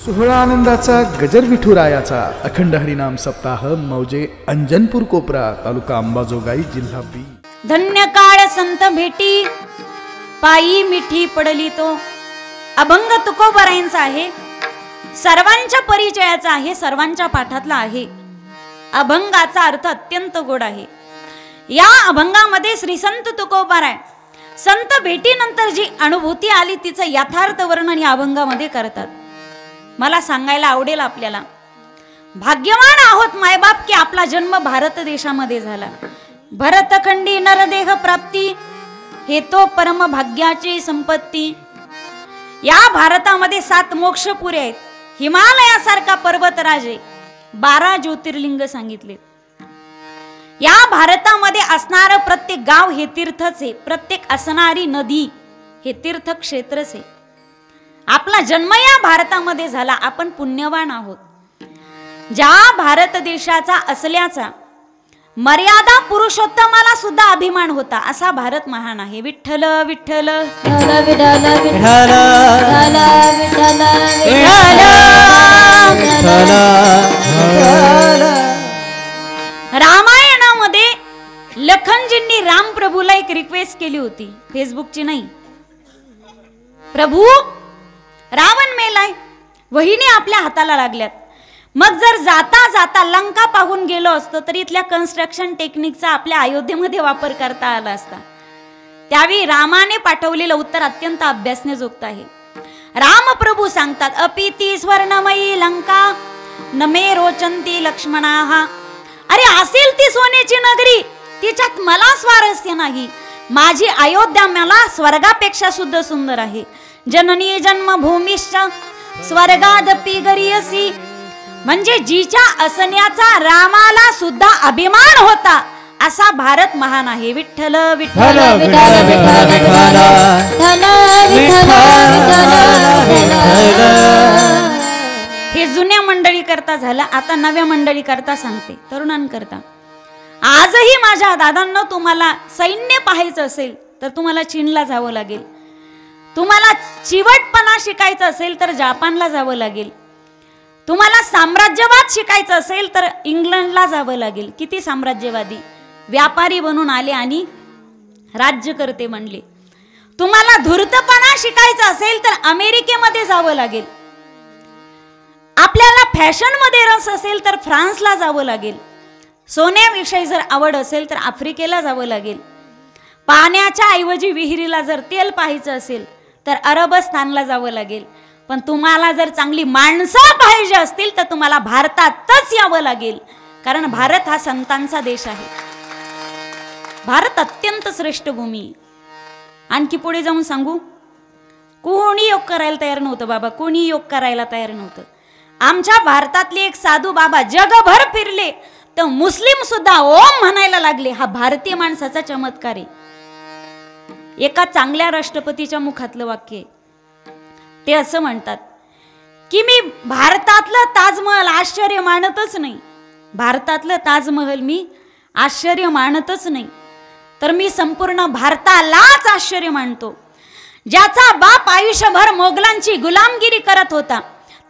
सोहळा आनंदाचा गजर विठुरायाचा अखंड हरिनाम सप्ताह मौजे अंजनपूर कोपरा तालुका अंबाजोगाई जिल्हा बी. धन्य काळ संत भेटी पायी मिठी पडली तो अभंग तुकोबारायांचा आहे. सर्वांच्या परिचयाचा आहे, सर्वांच्या पाठातला आहे. अभंगाचा अर्थ अत्यंत गोड आहे. या अभंगामध्ये श्री संत तुकोबाराय संत भेटीनंतर जी अनुभूती आली तिचं यथार्थ वर्णन या अभंगामध्ये करतात. मला सांगायला आवडेल आपल्याला, भाग्यवान आहोत मायबाप की आपला जन्म भारत देशामध्ये झाला. भरतखंडी नरदेह प्राप्ती हे तो परम भाग्याची संपत्ती. या भारतामध्ये 7 मोक्षपुरी आहेत, हिमालयासारखा पर्वतराज आहे, 12 ज्योतिर्लिंग सांगितले. या भारतामध्ये असणारं प्रत्येक गाव हे तीर्थच आहे, प्रत्येक असणारी नदी हे तीर्थक्षेत्रच आहे. आपला जन्म या भारतामध्ये झाला, आपण पुण्यवान आहोत. ज्या भारत देशाचा असल्याचा मर्यादा पुरुषोत्तमाला सुद्धा अभिमान होता असा भारत महान आहे. विठ्ठल विठ्ठल रामायणामध्ये लखनजींनी राम प्रभूला एक रिक्वेस्ट केली होती, फेसबुकची नाही. प्रभू, रावण मेलाय, वहिनी आपल्या हाताला लागल्यात. मग जर जाता जाता लंका पाहून गेलो असतो तर इथल्या कन्स्ट्रक्शन टेक्निकचा आपल्या अयोध्येमध्ये वापर करता आला असता. त्यावेळी रामाने पाठवलेलं उत्तर अत्यंत अभ्यासण्याजोगतं आहे. रामप्रभू सांगतात, अपिती स्वर्णमयी लंका नमे रोचंती लक्ष्मणाहा. अरे असेल ती सोन्याची नगरी, तिच्यात मला स्वारस्य नाही. माझी अयोध्या मला स्वर्गापेक्षा सुद्धा सुंदर आहे. जननी जन्मभूमीश्च स्वर्गादपि गरीयसी. म्हणजे जिच्या असण्याचा रामाला सुद्धा अभिमान होता असा भारत महान आहे. विठ्ठल विठ्ठल हे जुन्या मंडळी करता झालं. आता नव्या मंडळी करता सांगते, तरुणांकरता. आजही माझ्या दादांना तुम्हाला सैन्य पाहायचं असेल तर तुम्हाला चीनला जावं लागेल. तुम्हाला चिवटपणा शिकायचं असेल तर जपानला जावं लागेल. तुम्हाला साम्राज्यवाद शिकायचं असेल तर इंग्लंडला जावं लागेल. किती साम्राज्यवादी व्यापारी बनून आले आणि राज्यकर्ते बनले. तुम्हाला धूर्तपणा शिकायचा असेल तर अमेरिकेमध्ये जावं लागेल. आपल्याला फॅशन मध्ये रस असेल तर फ्रान्सला जावं लागेल. सोन्याविषयी जर आवड असेल तर आफ्रिकेला जावं लागेल. पाण्याच्या ऐवजी विहिरीला जर तेल पाहायचं असेल तर अरबस्थानला जावं लागेल. पण तुम्हाला जर चांगली माणसं पाहिजे असतील तर तुम्हाला भारतातच यावं लागेल, कारण भारत हा संतांचा देश आहे. भारत अत्यंत श्रेष्ठ भूमी. आणखी पुढे जाऊन सांगू, कोणी योग करायला तयार नव्हतं बाबा, कोणी योग करायला तयार नव्हतं. आमच्या भारतातले एक साधू बाबा जगभर फिरले तर मुस्लिम सुद्धा ओम म्हणायला लागले. हा भारतीय माणसाचा चमत्कार आहे. एका चांगल्या राष्ट्रपतीच्या मुखातलं वाक्य आहे. ते असं म्हणतात की मी भारतातलं ताजमहल आश्चर्य मानतच नाही. भारतातलं ताजमहल मी आश्चर्य मानतच नाही, तर मी संपूर्ण भारतालाच आश्चर्य मानतो. ज्याचा बाप आयुष्यभर मोगलांची गुलामगिरी करत होता,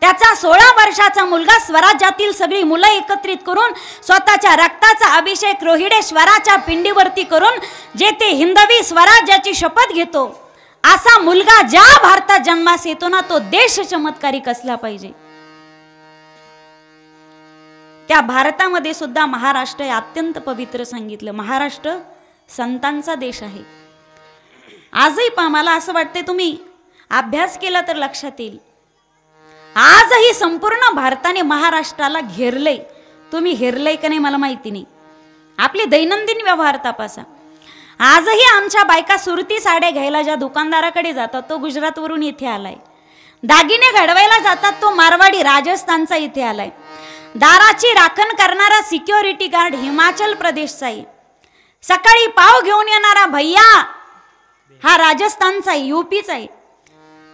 त्याचा 16 वर्षाचा मुलगा स्वराज्यातील सगळी मुलं एकत्रित करून स्वतःच्या रक्ताचा अभिषेक रोहिडेश्वराच्या पिंडीवरती करून जे ते हिंदवी स्वराज्याची शपथ घेतो, असा मुलगा ज्या भारतात जन्मास येतो ना, तो देश चमत्कारी कसला पाहिजे. त्या भारतामध्ये सुद्धा महाराष्ट्र हे अत्यंत पवित्र सांगितलं. महाराष्ट्र संतांचा देश आहे. आजही मला असं वाटते, तुम्ही अभ्यास केला तर लक्षात येईल, आजही संपूर्ण भारताने महाराष्ट्राला घेरलंय. तुम्ही हेरलंय का नाही मला माहिती नाही. आपले दैनंदिन व्यवहार तपासा. आजही आमच्या बायका सुरती साड्या घ्यायला ज्या दुकानदाराकडे जातात तो गुजरातवरून इथे आलाय. दागिने घडवायला जातात तो मारवाडी राजस्थानचा इथे आलाय. दाराची राखण करणारा सिक्युरिटी गार्ड हिमाचल प्रदेशचा आहे. सकाळी पाव घेऊन येणारा भैया हा राजस्थानचा आहे, यूपीचा आहे.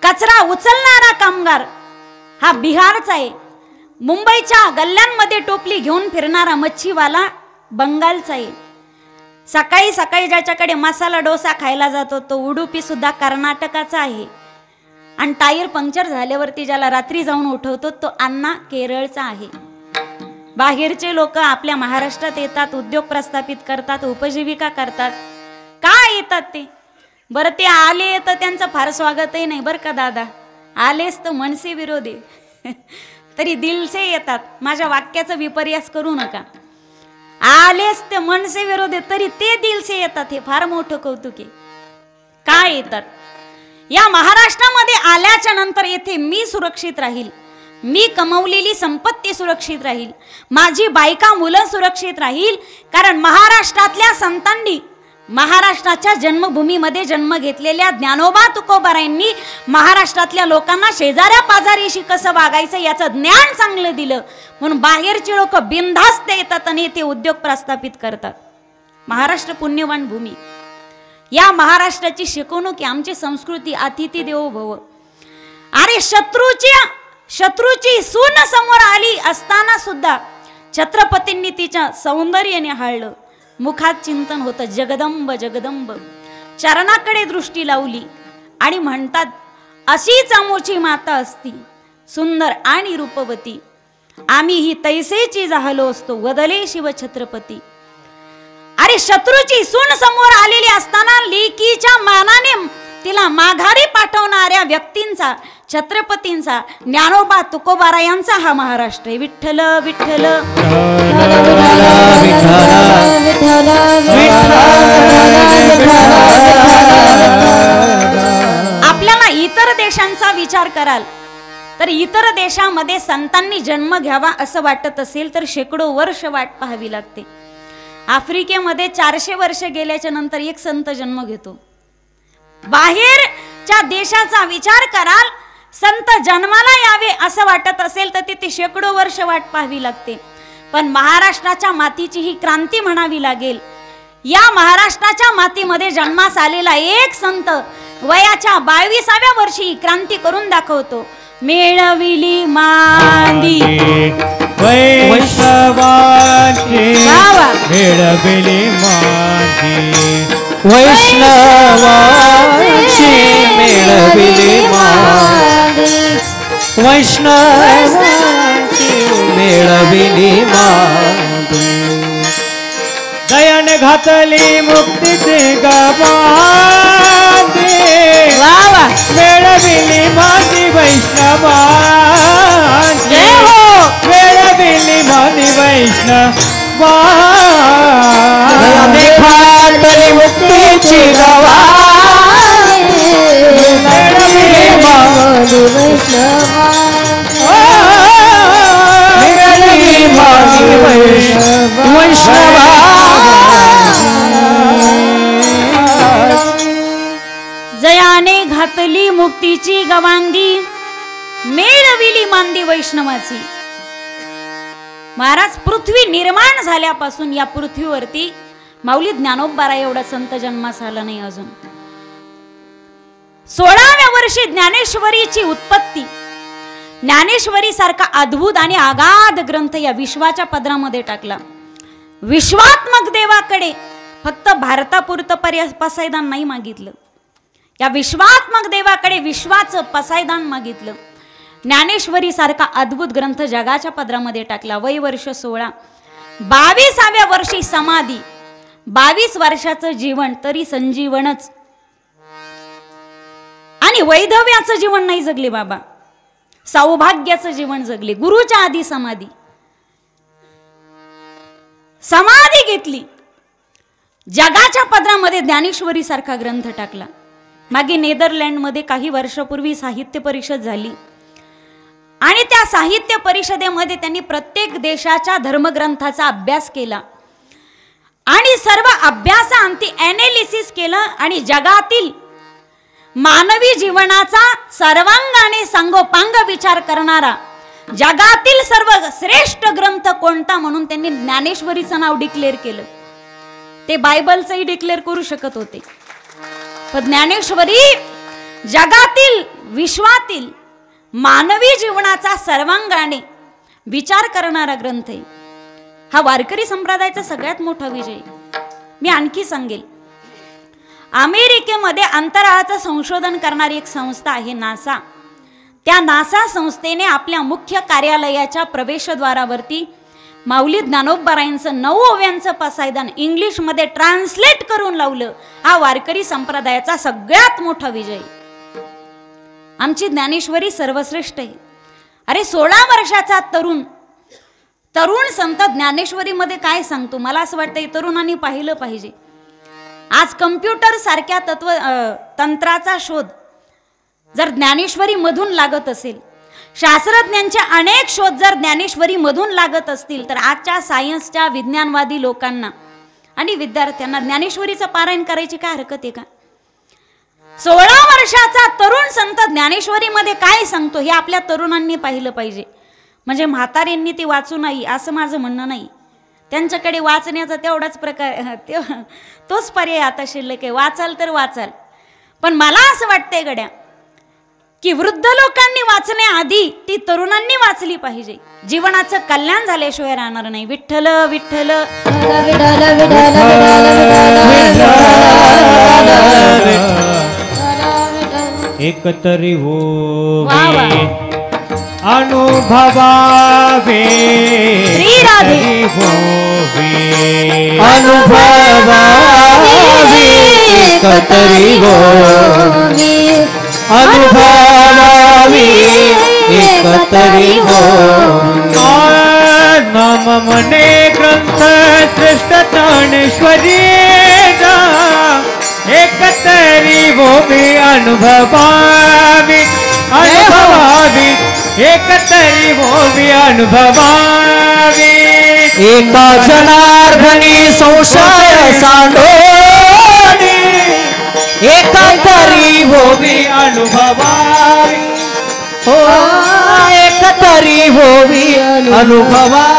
कचरा उचलणारा कामगार हा बिहारचा आहे. मुंबईच्या गल्ल्यांमध्ये टोपली घेऊन फिरणारा मच्छीवाला बंगालचा आहे. सकाळी सकाळी ज्याच्याकडे मसाला डोसा खायला जातो तो उडुपी सुद्धा कर्नाटकाचा आहे. आणि टायर पंक्चर झाल्यावरती ज्याला रात्री जाऊन उठवतो तो अण्णा केरळचा आहे. बाहेरचे लोक आपल्या महाराष्ट्रात येतात, उद्योग प्रस्थापित करतात, उपजीविका करतात. का येतात ते? बरं ते आले तर त्यांचं फार स्वागतही नाही बरं का दादा. आलेच तर मनसे विरोधी तरी दिलसे येतात. माझ्या वाक्याचा विपर्यास करू नका. आलेच ते मनसे विरोधी तरी ते दिलसे येतात. हे फार मोठं कौतुक आहे. का येतात? या महाराष्ट्रामध्ये आल्याच्या नंतर येथे मी सुरक्षित राहील, मी कमवलेली संपत्ती सुरक्षित राहील, माझी बायका मुलं सुरक्षित राहील. कारण महाराष्ट्रातल्या संतांनी, महाराष्ट्राच्या जन्मभूमीमध्ये जन्म घेतलेल्या ज्ञानोबा तुकोबारायांनी महाराष्ट्रातल्या लोकांना शेजाऱ्या पाजारीशी कसं वागायचं याचं ज्ञान चांगलं दिलं. म्हणून बाहेरची लोक बिनधास्त येतात आणि ते उद्योग प्रस्थापित करतात. महाराष्ट्र पुण्यवान भूमी. या महाराष्ट्राची शिकवणूक, आमची संस्कृती अतिथी देवो भव. अरे शत्रूची सून समोर आली असताना सुद्धा छत्रपतींनी तिच्या सौंदर्याने हाळलं. मुखात चिंतन होतं जगदंब जगदंब. चरणाकडे दृष्टी लावली आणि म्हणतात अशीच आमोची माता असती, सुंदर आणि रूपवती. आम्ही ही तैसेची झालो असतो, वदले शिव छत्रपती. अरे शत्रूची सून समोर आलेली असताना लेकीच्या मानाने तिला माघारी पाठवणाऱ्या व्यक्तींचा, छत्रपतींचा, ज्ञानोबा तुकोबारायांचा हा महाराष्ट्र आहे. विठ्ठल विठ्ठल आपल्याला इतर देशांचा विचार कराल तर इतर देशामध्ये संतांनी जन्म घ्यावा असं वाटत असेल तर शेकडो वर्ष वाट पाहावी लागते. आफ्रिकेमध्ये 400 वर्ष गेल्याच्या नंतर एक संत जन्म घेतो. बाहेरच्या देशाचा विचार कराल, संत जन्माला यावे असं वाटत असेल तर तिथे शेकडो वर्ष वाट पाहावी लागते. पण महाराष्ट्राच्या मातीची ही क्रांती म्हणावी लागेल. या महाराष्ट्राच्या मातीमध्ये जन्मास आलेला एक संत वयाच्या 22व्या वर्षी क्रांती करून दाखवतो. मेळविली मांदी वैष्णवांची, मेळविली मांदी वैष्णवांची, मेळविली मांदी वैष्णवांची, मेळविली मांदी. दयान घातली मुक्तीची गवांदी, मेळविली मांदी वैष्णवांची, मेळविली मांदी वैष्णवांची. घातली मुक्तीची गवांदी, मेळविली मांदी वैष्णवांची, मेळविली मांदी वैष्णवांची. जयाने घातली मुक्तीची गवांदी, मेळविली मांदी वैष्णवाची. महाराज, पृथ्वी निर्माण झाल्यापासून या पृथ्वीवरती माऊली ज्ञानोबारा एवढा संत जन्मास आला नाही अजून. 16व्या वर्षी ज्ञानेश्वरीची उत्पत्ती. ज्ञानेश्वरी सारखा अद्भुत आणि आगाध ग्रंथ या विश्वाच्या पदरामध्ये टाकला. विश्वात्मक देवाकडे फक्त भारतापुरतं पसायदान नाही मागितलं, या विश्वात्मक देवाकडे विश्वाचं पसायदान मागितलं. ज्ञानेश्वरी सारखा अद्भुत ग्रंथ जगाच्या पदरामध्ये टाकला. वय वर्ष 16, 22व्या वर्षी समाधी. 22 वर्षाचं जीवन तरी संजीवनच. आणि वैधव्याचं जीवन नाही जगले बाबा, सौभाग्याचं जीवन जगले. गुरुच्या आधी समाधी. समाधी घेतली. जगाच्या पदरामध्ये ज्ञानेश्वरी सारखा ग्रंथ टाकला. मागे नेदरलँडमध्ये काही वर्षापूर्वी साहित्य परिषद झाली आणि त्या साहित्य परिषदेमध्ये त्यांनी प्रत्येक देशाच्या धर्मग्रंथाचा अभ्यास केला आणि सर्व अभ्यासाअंती ॲनालिसिस केलं आणि जगातील मानवी जीवनाचा सर्वांगाने सांगोपांग विचार करणारा जगातील सर्व श्रेष्ठ ग्रंथ कोणता म्हणून त्यांनी ज्ञानेश्वरीचं नाव डिक्लेअर केलं. ते बायबलचंही डिक्लेअर करू शकत होते, पण ज्ञानेश्वरी जगातील विश्वातील मानवी जीवनाचा सर्वांगाने विचार करणारा ग्रंथ आहे. हा वारकरी संप्रदायाचा सगळ्यात मोठा विजय. मी आणखी सांगेल, अमेरिकेमध्ये अंतराळाचं संशोधन करणारी एक संस्था आहे नासा. त्या नासा संस्थेने आपल्या मुख्य कार्यालयाच्या प्रवेशद्वारावरती माऊली ज्ञानोबारायांचं 9 ओव्यांचं पसायदान इंग्लिशमध्ये ट्रान्सलेट करून लावलं. हा वारकरी संप्रदायाचा सगळ्यात मोठा विजय. आमची ज्ञानेश्वरी सर्वश्रेष्ठ आहे. अरे 16 वर्षाचा तरुण संत ज्ञानेश्वरीमध्ये काय सांगतो. मला असं वाटतं तरुणांनी पाहिलं पाहिजे. आज कम्प्युटर सारख्या तंत्राचा शोध जर ज्ञानेश्वरी मधून लागत असेल, शास्त्रज्ञांचे अनेक शोध जर ज्ञानेश्वरी मधून लागत असतील, तर आजच्या सायन्सच्या विज्ञानवादी लोकांना आणि विद्यार्थ्यांना ज्ञानेश्वरीचं पारायण करायची काय हरकत आहे का? 16 वर्षाचा तरुण संत ज्ञानेश्वरीमध्ये काय सांगतो हे आपल्या तरुणांनी पाहिलं पाहिजे. म्हणजे म्हाताऱ्यांनी ती वाचू नाही असं माझं म्हणणं नाही. त्यांच्याकडे वाचण्याचा तेवढाच प्रकार तोच पर्याय आता शिल्लक आहे. वाचाल तर वाचाल. पण मला असं वाटतंय गड्या की वृद्ध लोकांनी वाचण्याआधी ती तरुणांनी वाचली पाहिजे. जीवनाचं कल्याण झाल्याशिवाय राहणार नाही. विठ्ठल विठ्ठल एकतरी हो अनुभवावे श्री राधे अनुभवावे एकतरी हो अनुभवावे एकतरी हो नाम मने ग्रंथ श्रेष्ठ ज्ञानेश्वरी एकतरी हो मी अनुभवावी एकतरी हो मी अनुभवावी एका जनार्दनी संशय सांडोनी एकतरी हो मी अनुभवावी हो एकतरी हो मी अनुभवावी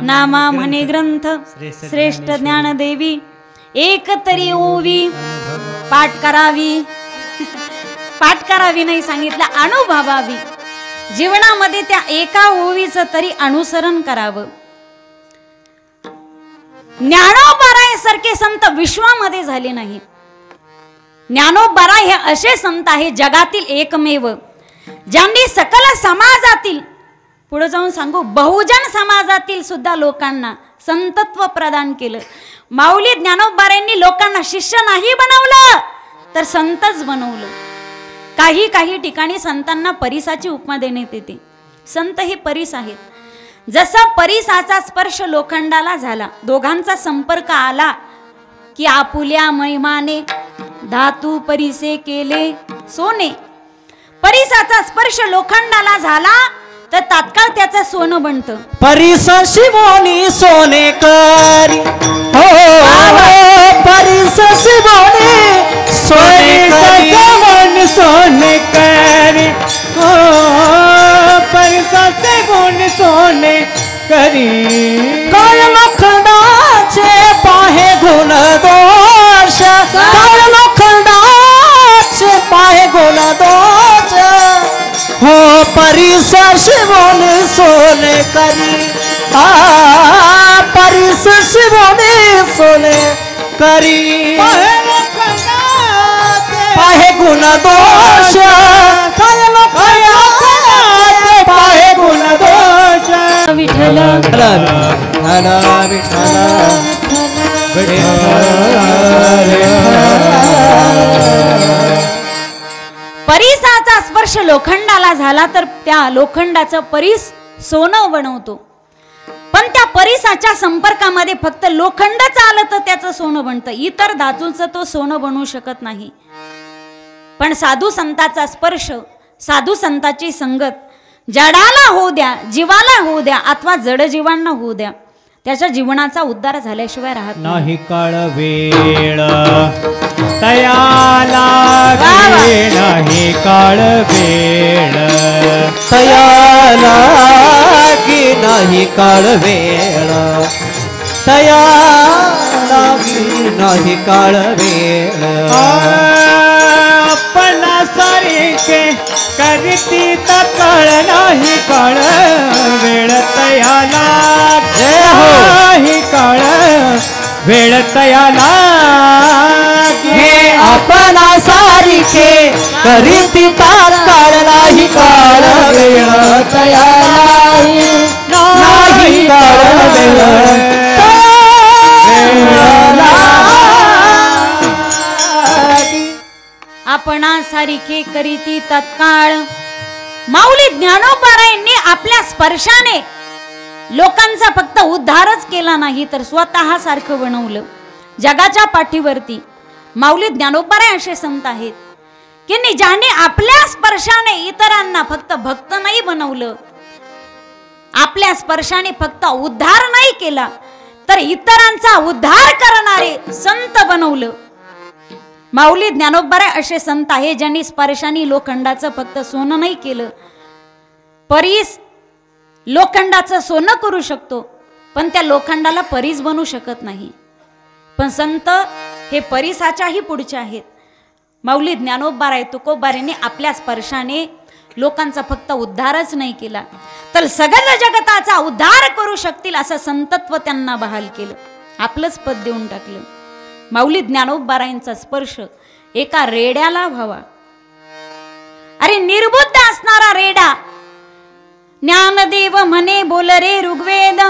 नामा म्हणे ग्रंथ श्रेष्ठ ज्ञानदेवी एकतरी ओवी पाठ करावी नाही सांगितलं, अनुभवावी. जीवनामध्ये त्या एका ओवीचं तरी अनुसरण करावं. ज्ञानोबारायांसारखे संत विश्वामध्ये झाले नाही. ज्ञानोबाराय हे असे संत आहे जगातील एकमेव ज्यांनी सकल समाजातील, पुढे जाऊन सांगू, बहुजन समाजातील सुद्धा लोकांना संतत्व प्रदान केलं. माऊली ज्ञानोबारायांनी लोकांना शिष्य नाही बनवलं तर संतच बनवलं. काही ठिकाणी संतांना परिसाची उपमा देण्यात येते. संत हे परिस आहेत. जसा परिसाचा स्पर्श लोखंडाला झाला, दोघांचा संपर्क आला की आपुल्या महिमाने धातू परिसे केले सोने. परिसाचा स्पर्श लोखंडाला झाला तर तात्काळ त्याचं सोनं बनतं. परिस शिवोनी सोने करी हो परिस शिवोनी सोने करी सोने करी हो परिस शिवोनी सोने करी. काय लोखंडाचे पाहे गुण दोष काय लोखंडाचे पाहे गुण दोष हो परिस शिवोनी सोने करी परिस शिवोनी सोने करी पाहे गुण दोष पाहे गुण दोष. विठ्ठल परिसाचा स्पर्श लोखंडाला झाला तर त्या लोखंडाचं परिस सोनं बनवतो. पण त्या परिसाच्या संपर्कामध्ये फक्त लोखंडच आलं तर त्याचं सोनं बनतं. इतर धातूंचं तो सोनं बनवू शकत नाही. पण साधू संताचा स्पर्श, साधू संताची संगत जडाला होऊ द्या, जीवाला होऊ द्या अथवा जड जीवांना होऊ द्या, त्याच्या जीवनाचा उद्धार झाल्याशिवाय राहत नाही. काळ वेळ तयाला नाही काळ वेळ तयाला की नाही काळ वेळ तयाला की नाही काळ वेळ. आपला सारिके करीती तर काळ नाही काळ वेळ तयाला नाही काळ वेळ तयाला हे आपणा सारिखे करीती तात्काळ नाही काळ वेळ नाही काळ वेळ आपणा सारिखे करीती तत्काळ. माऊली ज्ञानोबारायांनी आपल्या स्पर्शाने लोकांचा फक्त उद्धारच केला नाही तर स्वतः सारखं बनवलं. जगाच्या पाठीवरती माऊली ज्ञानोबाराय असे संत आहेत की ज्याने आपल्या स्पर्शाने इतरांना फक्त भक्त नाही बनवलं, आपल्या स्पर्शाने फक्त उद्धार नाही केला तर इतरांचा उद्धार करणारे संत बनवलं. माऊली ज्ञानोबाराय असे संत आहे ज्यांनी स्पर्शाने लोखंडाचं फक्त सोनं नाही केलं. परीस लोखंडाचं सोनं करू शकतो पण त्या लोखंडाला परीस बनू शकत नाही. पण संत हे परीसाच्याही पुढचे आहेत. माऊली ज्ञानोबाराय तुकोबारायांनी आपल्या स्पर्शाने लोकांचा फक्त उद्धारच नाही केला तर सगळ्या जगताचा उद्धार करू शकतील असं संतत्व त्यांना बहाल केलं, आपलंच पद देऊन टाकलं. माऊली ज्ञानोबारायांचा स्पर्श एका रेड्याला व्हावा. अरे निर्बुद्ध असणारा रेडा, ज्ञानदेव म्हणे बोल रे ऋग्वेद,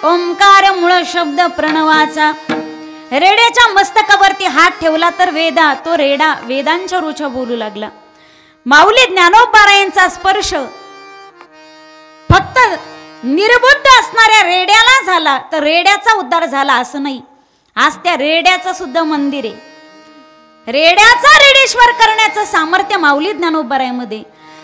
ओंकार मूळ शब्द प्रणवाचा. रेड्याच्या मस्तकावरती हात ठेवला तर वेदा, तो रेडा वेदांच्या रुचा बोलू लागला. माऊली ज्ञानोबारायांचा स्पर्श फक्त निर्बुद्ध असणाऱ्या रेड्याला झाला तर रेड्याचा उद्धार झाला असं नाही. आज त्या रेड्याचं सुद्धा मंदिर आहे. रेड्याचा रेडेश्वर करण्याचं सामर्थ्य माऊली ज्ञानोबारायांमध्ये.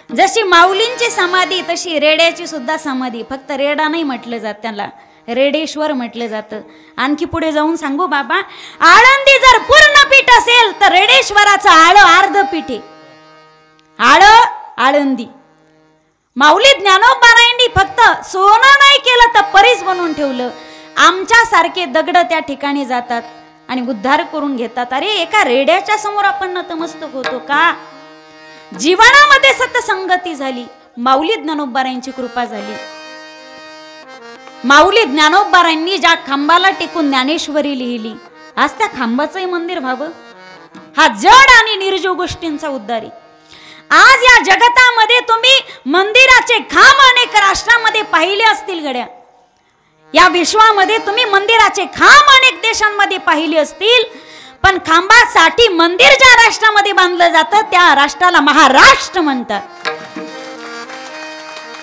जशी माऊलींची समाधी तशी रेड्याची सुद्धा समाधी. फक्त रेडा नाही म्हटलं जात, त्याला रेडेश्वर म्हटलं जातं. आणखी पुढे जाऊन सांगू बाबा, आळंदी जर पूर्ण पीठ असेल तर रेडेश्वराचं आळ अर्ध पीठ आहे. आळ आळंदी. माऊली ज्ञानोबारायांनी फक्त सोनं नाही केलं तर परीस बनवून ठेवलं. आमच्या सारखे दगड त्या ठिकाणी जातात आणि उद्धार करून घेतात. अरे एका रेड्याच्या समोर आपण नतमस्तक होतो का? जीवनामध्ये सतसंगती झाली, माऊली ज्ञानोबारायांची कृपा झाली. माऊली ज्ञानोबारायांनी ज्या खांबाला टेकून ज्ञानेश्वरी लिहिली, आज त्या खांबाचंही मंदिर व्हावं. हा जड आणि निर्जीव गोष्टींचा उद्धारी. आज या जगतामध्ये तुम्ही मंदिराचे खांब अनेक राष्ट्रांमध्ये पाहिले असतील गड्या. या विश्वामध्ये तुम्ही मंदिराचे खांब अनेक देशांमध्ये पाहिले असतील, पण खांबासाठी मंदिर ज्या राष्ट्रामध्ये बांधलं जातं त्या राष्ट्राला महाराष्ट्र म्हणतात.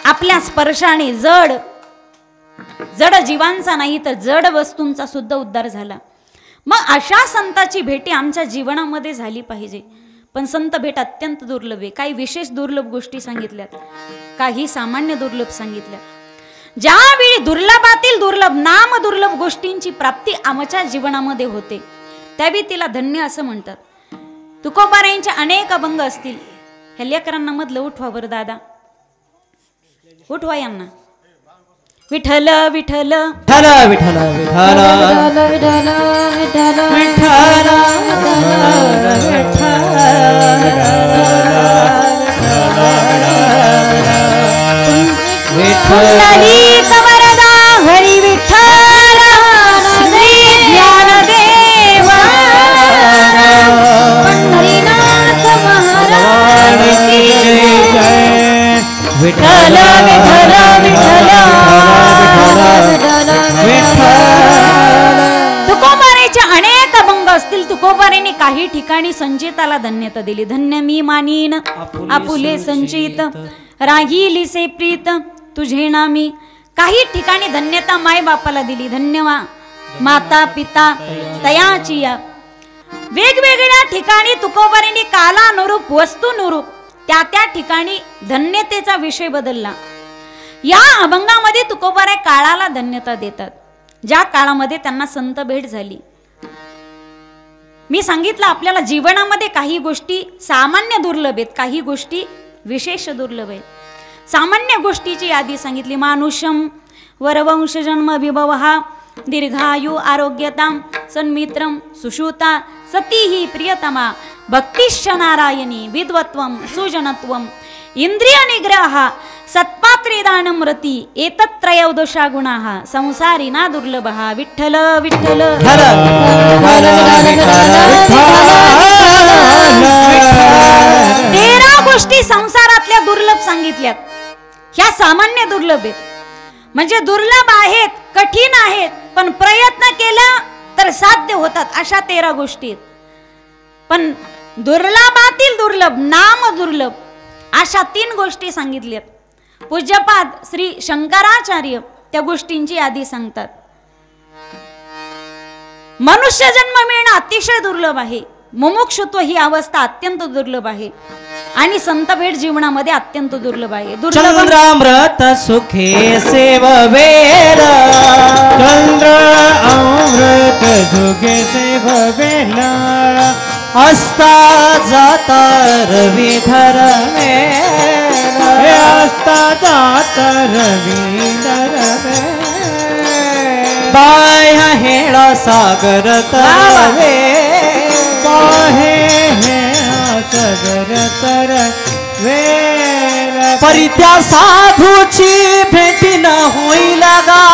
आपल्या स्पर्शाने जड जीवांचा नाही तर जड वस्तूंचा सुद्धा उद्धार झाला. मग अशा संताची भेटी आमच्या जीवनामध्ये झाली पाहिजे. पण संत भेट अत्यंत दुर्लभ आहे. काही विशेष दुर्लभ गोष्टी सांगितल्यात, काही सामान्य दुर्लभ सांगितल्या. ज्यावेळी दुर्लभातील दुर्लभ नाम दुर्लभ गोष्टींची प्राप्ती आमच्या जीवनामध्ये होते त्यावेळी तिला धन्य असं म्हणतात. तुकोबारायांचे अनेक अभंग असतील. ह्या लेकरांना मधलं उठवा बरं दादा, उठवा यांना. विठ्ठल विठ्ठल विठ्ठल विठ्ठल विठ्ठल विठ्ठल पुंडलीक वरदा हरी विठ्ठल श्री ज्ञानदेव पंढरीनाथ महाराज की जय. विठ्ठल विठ्ठल विठ्ठल. तुकोबाराचे अनेक अभंग असतील. तुकोबारांनी काही ठिकाणी संचिताला धन्यता दिली. धन्य मी मानीन आपुले संचित, राहिली से प्रीत तुझे नामी. काही ठिकाणी धन्यता माय बापाला दिली. धन्यवा माता पिता तयाची या. वेगवेगळ्या ठिकाणी तुकोबारांनी कालानुरूप वस्तूनुरूप त्या त्या ठिकाणी धन्यतेचा विषय बदलला. या अभंगामध्ये तुकोबाराय काळाला धन्यता देतात, ज्या काळामध्ये त्यांना संत भेट झाली. मी सांगितलं आपल्याला जीवनामध्ये काही गोष्टी सामान्य दुर्लभ आहेत, काही गोष्टी विशेष दुर्लभ आहेत. सामान्य गोष्टीची यादी सांगितली. मानुषम वरवंश जन्म विभवहा दीर्घायु आरोग्यता सन्मित्रम सुश्रुता सतीही प्रियतमा भक्तिश्च नारायणी विद्वत्वम सुजनत्वम इंद्रिय निग्रह सत्पाप त्रिदानमृती एतत्त्रयोदशा गुणाः संसारी ना दुर्लभः विठ्ठल विठ्ठल तेरा गोष्टी संसारातल्या दुर्लभ सांगितल्यात. ह्या सामान्य दुर्लभ आहेत, म्हणजे दुर्लभ आहेत, कठीण आहेत, पण प्रयत्न केला तर साध्य होतात अशा 13 गोष्टी आहेत. पण दुर्लभातील दुर्लभ नाम दुर्लभ अशा 3 गोष्टी सांगितल्यात. पूज्यपाद श्री शंकराचार्य त्या गोष्टींची यादी सांगतात. मनुष्य जन्म मिळणं अतिशय दुर्लभ आहे. मुमुक्षुत्व ही अवस्था अत्यंत दुर्लभ आहे आणि संत भेट जीवनामध्ये अत्यंत दुर्लभ आहे. चंद्रामृत सुखे सेववेर चंद्र अमृत सुखे सेववेर अस्ता जाता रवी धरमेर अस्ता जाता रवी धरमेर बाह्य हेळा सागर तरवे बाहे हेळा सागर तरवे परित्या साधूची भेटी न होई लगा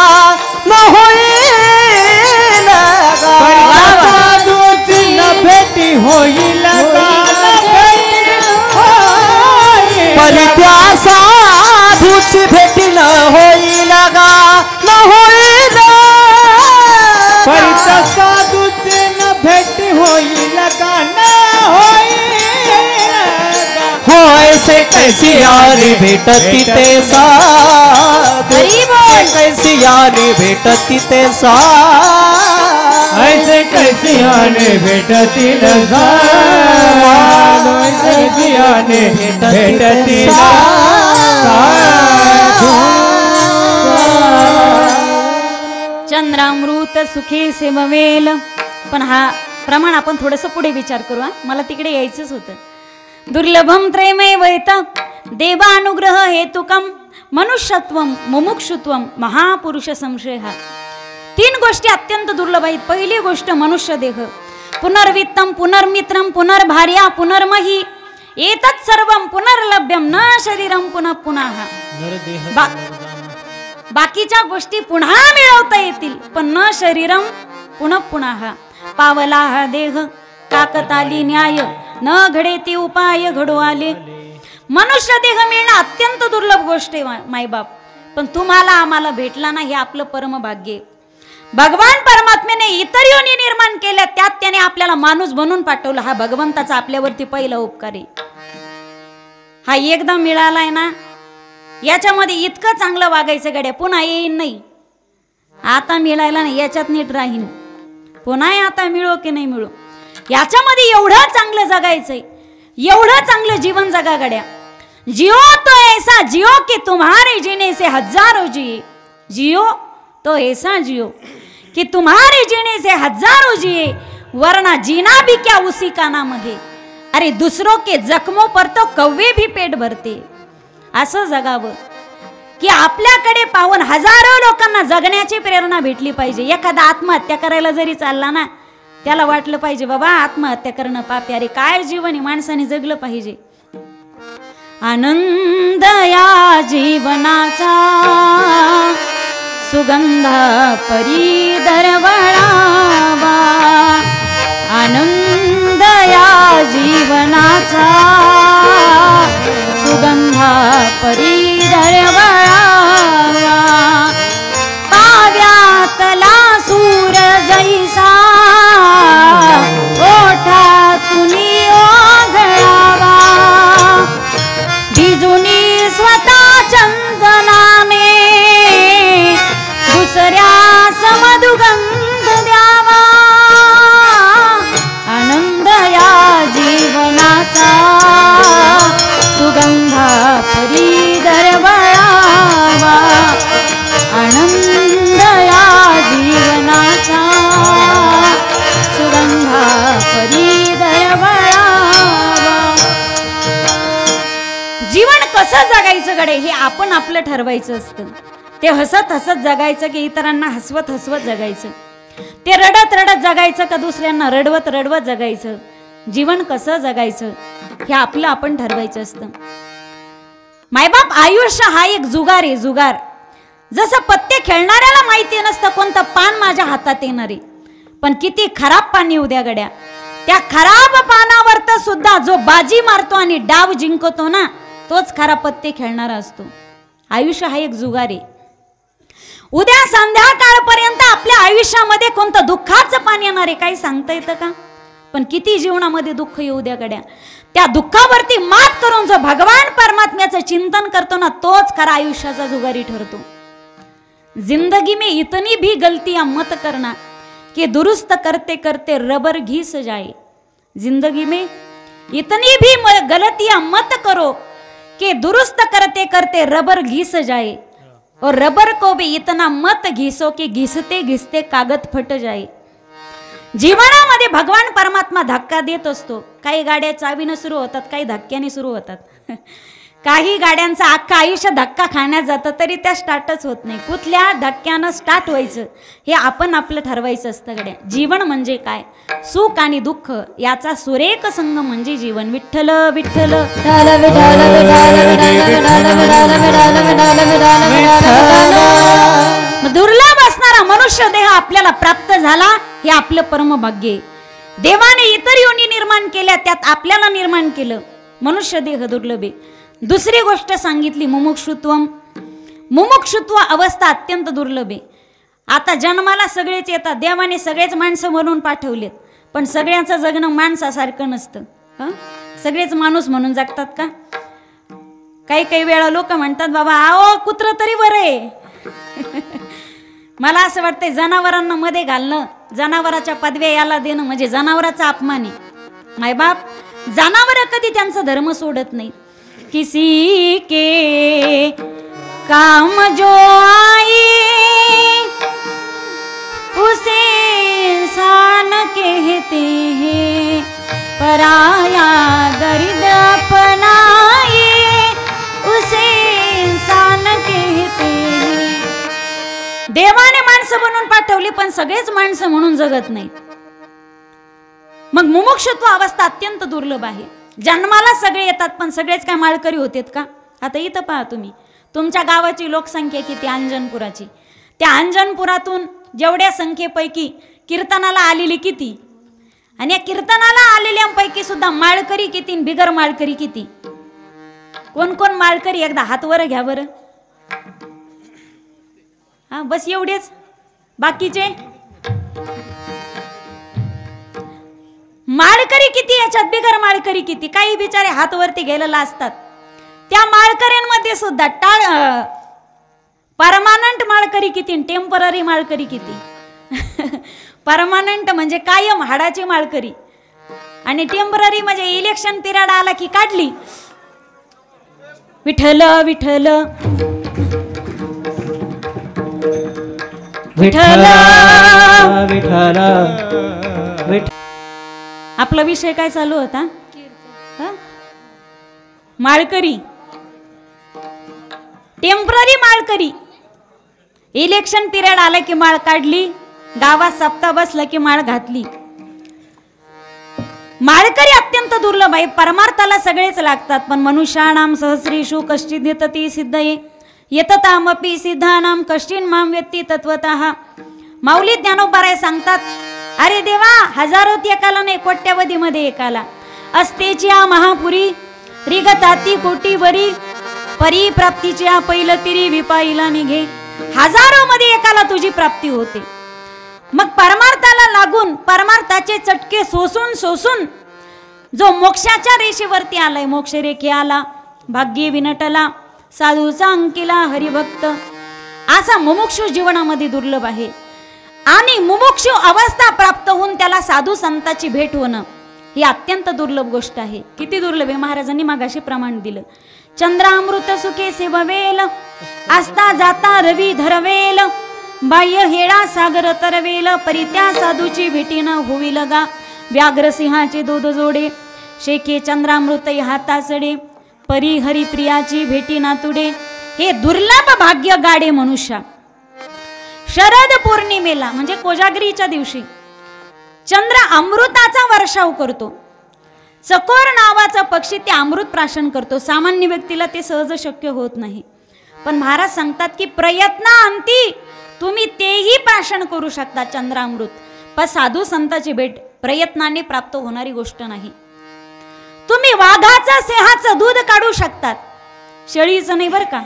न होई लगा साधूची न भेटी होई लगा परित्या साधूची भेटी न होई लगा न होई परित्या साधूची न भेटी होई लगा न होई होय से कैसी यारी भेटती ते साधू कैसी यारी भेटती ते साधू ऐसे कैसी आने भेटती न साधू कैसी आने भेटती न साधू चंद्रामृत सुखे सेववेल. पण हा प्रमाण आपण थोडस पुढे विचार करू. मला तिकडे यायचंच होतं. दुर्लभम त्रयमेवैत देवानुग्रह हेतुकम मनुष्यत्वम मुमुक्षुत्वम महापुरुष संशय. 3 गोष्टी अत्यंत दुर्लभ आहेत. पहिली गोष्ट मनुष्य देह. पुनर्वित्तम पुनर्मित्रम पुनर्भार्या पुनर्मही एतत् सर्वम पुनर्लभ्यम न शरीरम पुनः पुनः. बाकीच्या गोष्टी पुन्हा मिळवता येतील पण न शरीरम पुनः पुनः. पावला हा देह काकताली न्याय न घडे ती उपाय घडू आले. मनुष्य देह मिळणं अत्यंत दुर्लभ गोष्ट आहे मायबाप. पण तुम्हाला आम्हाला भेटला ना हे आपलं परम भाग्य. भगवान परमात्म्याने इतर योनी निर्माण केल्या त्यात त्याने आपल्याला माणूस बनवून पाठवलं. हा भगवंताचा आपल्यावरती पहिला उपकार आहे. हा एकदा मिळालाय ना याच्यामध्ये इतकं चांगलं वागायचं गड्या पुन्हा येईन नाही. आता मिळायला नाही याच्यात नीट राहीन. पुन्हा आता मिळो की नाही मिळो याच्यामध्ये एवढं चांगलं जगायचंय. एवढं चांगलं जीवन जगा गड्या. जियो तो ऐसा जियो कि तुम्हारे जीने से हजारों जिए. जियो तो ऐसा जियो कि तुम्हारे जीने से हजारों जिए वरना जीना भी क्या उसी का नाम है. अरे दूसरों के जख्मों पर तो कौवे भी पेट भरते. असं जगावं की आपल्याकडे पाहून हजारो लोकांना जगण्याची प्रेरणा भेटली पाहिजे. एखादा आत्महत्या करायला जरी चालला ना त्याला वाटलं पाहिजे बाबा आत्महत्या करणं पाप. अरे काय जीवन आहे माणसाने जगलं पाहिजे. आनंद या जीवनाचा सुगंध परी दरवळावा. आनंद या जीवनाचा सुगंध परी दरवळावा. पाव्यातला सूर जैसा ओठातून ओघळावा. भिजुनी स्वतः चंदनाने दुसऱ्या समदुगंध द्यावा. आनंद या जीवनाचा सुगंध परी दरवळावा. आनंद या जीवनाचा सुगंध परी दरवळावा. जीवन कसं जगायचं गडे हे आपण आपलं ठरवायचं असतं. ते हसत हसत जगायचं की इतरांना हसवत हसवत जगायचं. ते रडत रडत जगायचं का दुसऱ्यांना रडवत रडवत जगायचं. जीवन कसं जगायचं हे आपलं आपण ठरवायचं असतं. मायबाप आयुष्य हा एक जुगार आहे, जुगार. जसं पत्ते खेळणाऱ्याला माहिती नसतं कोणतं पान माझ्या हातात येणार आहे, पण किती खराब पान येऊ द्या गड्या, त्या खराब पानावर तर सुद्धा जो बाजी मारतो आणि डाव जिंकतो ना, तोच खरा पत्ते खेळणारा असतो. आयुष्य हा एक जुगार आहे. उद्या संध्याकाळपर्यंत आपल्या आयुष्यामध्ये कोणतं दुःखाचं पान येणार आहे काही सांगता येतं का? पण किती जीवनामध्ये दुःख येऊ द्या गड्या, त्या दुःखावरती मात करून जो भगवान परमात्म्याचं चिंतन करतो ना, तोच खरा आयुष्याचा जुगारी ठरतो. जिंदगी में इतनी भी गलतियां मत करना कि दुरुस्त करते करते रबर घिस जाए. जिंदगी में इतनी भी गलतियां मत करो कि दुरुस्त करते करते रबर घिस जाए, और रबर को भी इतना मत घिसो कि घिसते घिसते कागद फट जाए. जीवनामध्ये भगवान परमात्मा धक्का देत असतो. काही गाड्या चावीनं सुरू होतात, काही धक्क्याने सुरू होतात. काही गाड्यांचं अख्खं आयुष्य धक्का खाण्यात जातं तरी त्या स्टार्टच होत नाही. कुठल्या धक्क्यानं स्टार्ट व्हायचं हे आपण आपलं ठरवायचं असतं गड्या. जीवन म्हणजे काय? सुख आणि दुःख याचा सुरेख संगम म्हणजे जीवन. विठ्ठल विठ्ठल दुर्लभ असणारा मनुष्य देह आपल्याला प्राप्त झाला हे आपलं परमभाग्य. देवाने इतर योनी निर्माण केल्या, त्यात आपल्याला निर्माण केलं. मनुष्य देह दुर्लभ आहे. दुसरी गोष्ट सांगितली मुमुक्षुत्व. मुमुक्षुत्व अवस्था अत्यंत दुर्लभ आहे. आता जन्माला सगळेच येतात, देवाने सगळेच माणसं म्हणून पाठवलेत, पण सगळ्यांचं जगणं माणसासारखं नसतं. सगळेच माणूस म्हणून जगतात का? काही काही वेळा लोक म्हणतात बाबा आओ कुत्र तरी बरं आहे. मला असं वाटतंय जनावरांना मध्ये घालणं, जनावराच्या पदव्या याला देणं म्हणजे जनावराचा अपमान आहे. मायबाप जनावर कधी त्यांचा धर्म सोडत नाही. किसी के काम जो आए उसे इंसान कहते हैं, पराया दर्द अपनाए उसे इंसान कहते हैं. देवाने माणसं बनवून पाठवली पण सगळेच माणसं म्हणून जगत नाही. मग मुमुक्षुत्व अवस्था अत्यंत दुर्लभ आहे. जन्माला सगळे येतात पण सगळेच काय माळकरी होतेत का? आता इथं पहा तुम्ही, तुमच्या गावाची लोकसंख्या किती? अंजनपुराची. त्या अंजनपुरातून जेवढ्या संख्येपैकी कीर्तनाला आलेली किती, आणि या कीर्तनाला आलेल्यांपैकी सुद्धा माळकरी किती, बिगर माळकरी किती? कोण कोण माळकरी एकदा हात वर घ्या बरं. हा बस एवढेच. बाकीचे माळकरी किती, याच्यात बिगर माळकरी किती? काही बिचारे हात वरती गेलेला असतात. त्या माळकऱ्यांमध्ये सुद्धा परमानंट माळकरी किती, टेम्पररी माळकरी किती? परमानंट म्हणजे कायम हाडाची माळकरी, आणि टेम्पररी म्हणजे इलेक्शन पिरियड आला की काढली. विठ्ठल विठ्ठल विठ्ठल विठ्ठल. आपला विषय काय चालू होता? माळकरी, टेम्पररी माळकरी. इलेक्शन पिरियड आला की माळ काढली, गावात सप्ताह बसला की माळ घातली. माळकरी अत्यंत दुर्लभ आहे. परमार्थाला सगळेच लागतात, पण मनुष्याणाम सहस्रीषु कश्चित् यतति सिद्धये यततामपि सिद्धानाम कश्चिन् मां व्यक्ती तत्वतः. माऊली ज्ञानोबाराय सांगतात, अरे देवा, हजारोत एकाला नाही, कोट्यावधीमध्ये एकाला. अस्तेच्या महापुरी रिगताती कोटीवरी परी प्राप्तीच्या पैल तिरी विपाईला निघे. हजारो मध्ये एकाला तुझी प्राप्ती होते. मग परमार्थाला लागून परमार्थाचे चटके सोसून सोसून जो मोक्षाच्या रेषेवरती आलाय, मोक्ष रेखे आला, भाग्य विनटला, साधूचा अंकिला हरिभक्त, असा मुमुक्षु जीवनामध्ये दुर्लभ आहे. आणि मुमुक्षु अवस्था प्राप्त होऊन त्याला साधू संताची भेट होणं ही अत्यंत दुर्लभ गोष्ट आहे. किती दुर्लभ आहे? महाराजांनी मागाशी प्रमाण दिलं. चंद्रामृत सुखे सेववेल, आस्था जाता रवी धरवेल, बाह्य हेळा सागर तरवेल, परित्या साधूची भेटीन होईल गा. व्याघ्रसिंहाचे दूध जोडे, शेखे चंद्रामृत हातासडे, परी हरिप्रियाची भेटी नातुडे. हे दुर्लभ भाग्य गाडे मनुष्या. शरद पौर्णिमेला म्हणजे कोजागिरीच्या दिवशी चंद्र अमृताचा वर्षाव करतो. चकोर नावाचा पक्षी ते अमृत प्राशन करतो. सामान्य व्यक्तीला ते सहज शक्य होत नाही. पण महाराज सांगतात की प्रयत्नाअंती तुम्ही तेही प्राशन करू शकता चंद्रामृत. पण साधू संताची भेट प्रयत्नाने प्राप्त होणारी गोष्ट नाही. तुम्ही वाघाचं सिंहाचं दूध काढू शकतात, शेळीचं नाही बरं का,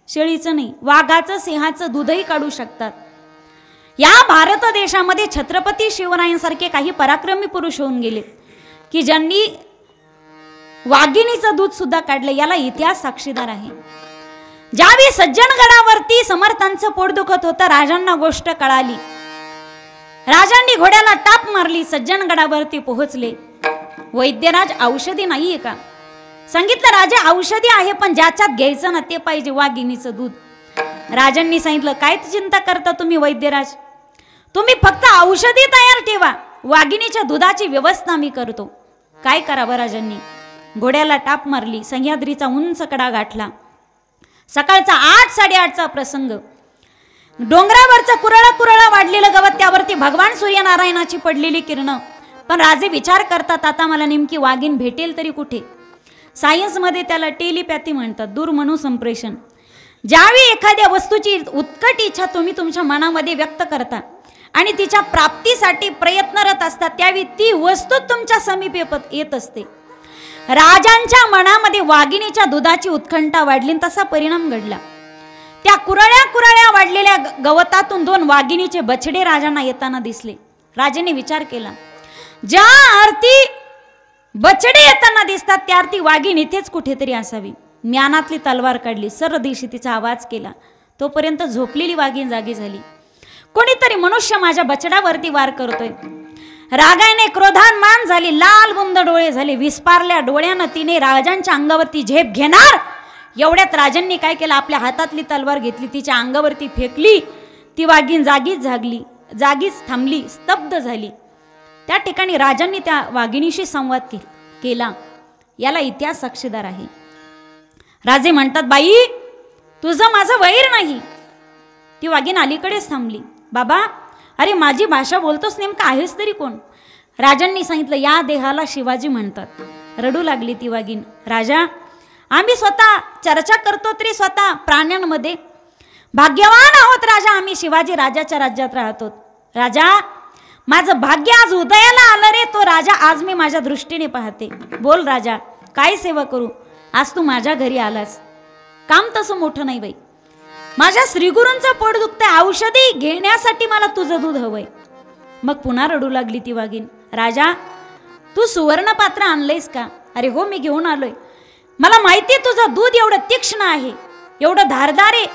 शेळीचं नाही, वाघाचं सिंहाचं दूधही काढू शकतात. या भारत देशामध्ये छत्रपती शिवरायांसारखे काही पराक्रमी पुरुष होऊन गेले की ज्यांनी वाघिणीचं दूध सुद्धा काढलं. याला इतिहास साक्षीदार आहे. ज्यावेळी सज्जनगडावरती समर्थांचं पोट दुखत होतं, राजांना गोष्ट कळाली. राजांनी घोड्याला टाप मारली, सज्जनगडावरती पोहोचले. वैद्यराज औषधी नाहीये का? सांगितलं राजा औषधी आहे, पण ज्याच्यात घ्यायचं ना ते पाहिजे वाघिणीचं दूध. राजांनी सांगितलं काय चिंता करता तुम्ही वैद्यराज, तुम्ही फक्त औषधी तयार ठेवा, वाघिणीच्या दुधाची व्यवस्था मी करतो. काय करावं राजांनी? घोड्याला टाप मारली, सह्याद्रीचा उंच कडा गाठला. सकाळचा 8-8:30चा प्रसंग. डोंगरावरचं कुरळा वाढलेलं गवत, त्यावरती भगवान सूर्यनारायणाची पडलेली किरणं. पण राजे विचार करतात आता मला नेमकी वाघीण भेटेल तरी कुठे? सायन्समध्ये त्याला टेलिपॅथी म्हणतात, दूरमनु संप्रेषण. ज्यावेळी एखाद्या वस्तूची उत्कट इच्छा तुम्ही तुमच्या मनामध्ये व्यक्त करता आणि तिच्या प्राप्तीसाठी प्रयत्नरत असतात, त्यावेळी ती वस्तू तुमच्या समीप येत असते. राजांच्या मनामध्ये वाघिणीच्या दुधाची उत्कंठा वाढली, तसा परिणाम घडला. त्या कुरळ्या वाढलेल्या गवतातून 2 वाघिणीचे बछडे राजांना येताना दिसले. राजाने विचार केला, ज्या आरती बछडे येताना दिसतात त्या आरती वाघीण इथेच कुठेतरी असावी. म्यानातली तलवार काढली, सरदिशी तिचा आवाज केला. तोपर्यंत झोपलेली वाघीण जागी झाली. कोणीतरी मनुष्य माझ्या बछड्यावरती वार करतोय. रागाने क्रोधान्मान झाली, लाल बुंद डोळे झाले. विस्पारल्या डोळ्यानं तिने राजांच्या अंगावरती झेप घेणार, एवढ्यात राजांनी काय केलं, आपल्या हातातली तलवार घेतली, तिच्या अंगावरती फेकली. ती वाघीण जागीच थांबली, स्तब्ध झाली. त्या ठिकाणी राजांनी त्या वाघिणीशी संवाद केला. याला इतिहास साक्षीदार आहे. राजे म्हणतात, बाई तुझं माझं वैर नाही. ती वाघीण अलीकडेच थांबली. बाबा अरे माझी भाषा बोलतोस, नेमका आहेस तरी कोण? राजांनी सांगितलं, या देहाला शिवाजी म्हणतात. रडू लागली ती वाघीण. राजा आम्ही स्वतः चर्चा करतो तरी स्वतः प्राण्यांमध्ये भाग्यवान आहोत राजा, आम्ही शिवाजी राजाच्या राज्यात राहतो. राजा माझं भाग्य आज उदयाला आलं रे. तो राजा आज मी माझ्या दृष्टीने पाहते. बोल राजा काय सेवा करू? आज तू माझ्या घरी आलास, काम तसं मोठं नाही बाई, माझ्या श्रीगुरूंचं पोट दुखतंय, औषधी घेण्यासाठी मला तुझं दूध हवंय. मग पुन्हा रडू लागली ती वाघीण. राजा तू सुवर्ण पात्र आणलंयस का? अरे हो मी घेऊन आलोय. मला माहिती तुझं दूध एवढं तीक्ष्ण आहे, एवढं धारदार आहे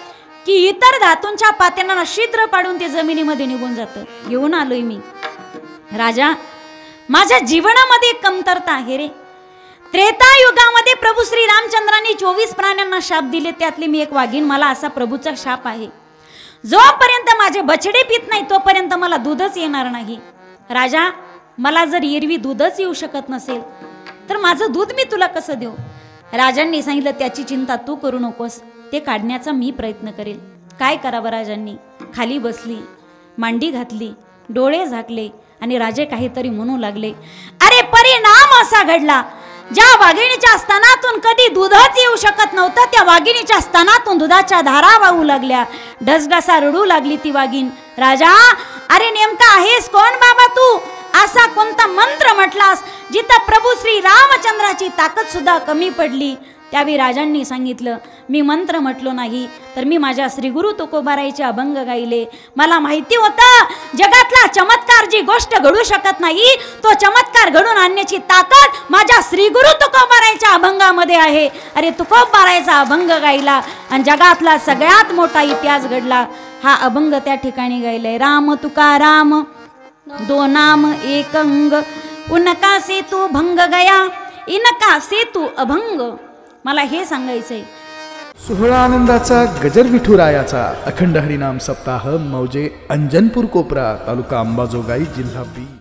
की इतर धातूंच्या पात्यांना छिद्र पाडून ते जमिनीमध्ये निघून जातं. घेऊन आलोय मी. राजा माझ्या जीवनामध्ये कमतरता आहे रे. त्रेतायुगामध्ये प्रभू श्री रामचंद्रांनी 24 प्राण्यांना शाप दिले, त्यातली मी एक वाघीण. मला असा प्रभूचा शाप आहे, जोपर्यंत माझे बछडे पित नाही तोपर्यंत मला दूधच येणार नाही. राजा मला जर एरवी दूधच येऊ शकत नसेल तर माझं दूध मी तुला कसं देऊ? राजांनी सांगितलं, त्याची चिंता तू करू नकोस, ते काढण्याचा मी प्रयत्न करेल. काय करावं? राजांनी खाली बसली, मांडी घातली, डोळे झाकले आणि राजे काहीतरी म्हणू लागले. अरे परिणाम असा घडला, ज्या वाघिणीच्या स्तनातून कधी दूधच येऊ शकत नव्हतं, त्या वाघिणीच्या स्तनातून दुधाच्या धारा वाहू लागल्या. ढसढसा रडू लागली ती वाघीण. राजा अरे नेमका आहेस कोण बाबा तू? असा कोणता मंत्र म्हटलास जिथं प्रभू श्री रामचंद्राची ताकद सुद्धा कमी पडली? त्यावेळी राजांनी सांगितलं, मी मंत्र म्हटलो नाही, तर मी माझ्या श्रीगुरु तुकोबारायचे अभंग गायले. मला माहिती होतं जगातला चमत्कार जी गोष्ट घडू शकत नाही, तो चमत्कार घडून आणण्याची ताकद माझ्या श्रीगुरु तुकोबारायच्या अभंगामध्ये आहे. अरे तुकोबारायचा अभंग गायला आणि जगातला सगळ्यात मोठा इतिहास घडला. हा अभंग त्या ठिकाणी गायलाय. राम तुका राम दो नाम एक अंग, उनका से तू भंग गया, इनका से तू अभंग. मला हे सांगायचंय. सोहळा आनंदाचा गजर विठुरायाचा अखंड हरिनाम सप्ताह मौजे अंजनपूर कोपरा, तालुका अंबाजोगाई, जिल्हा बीड.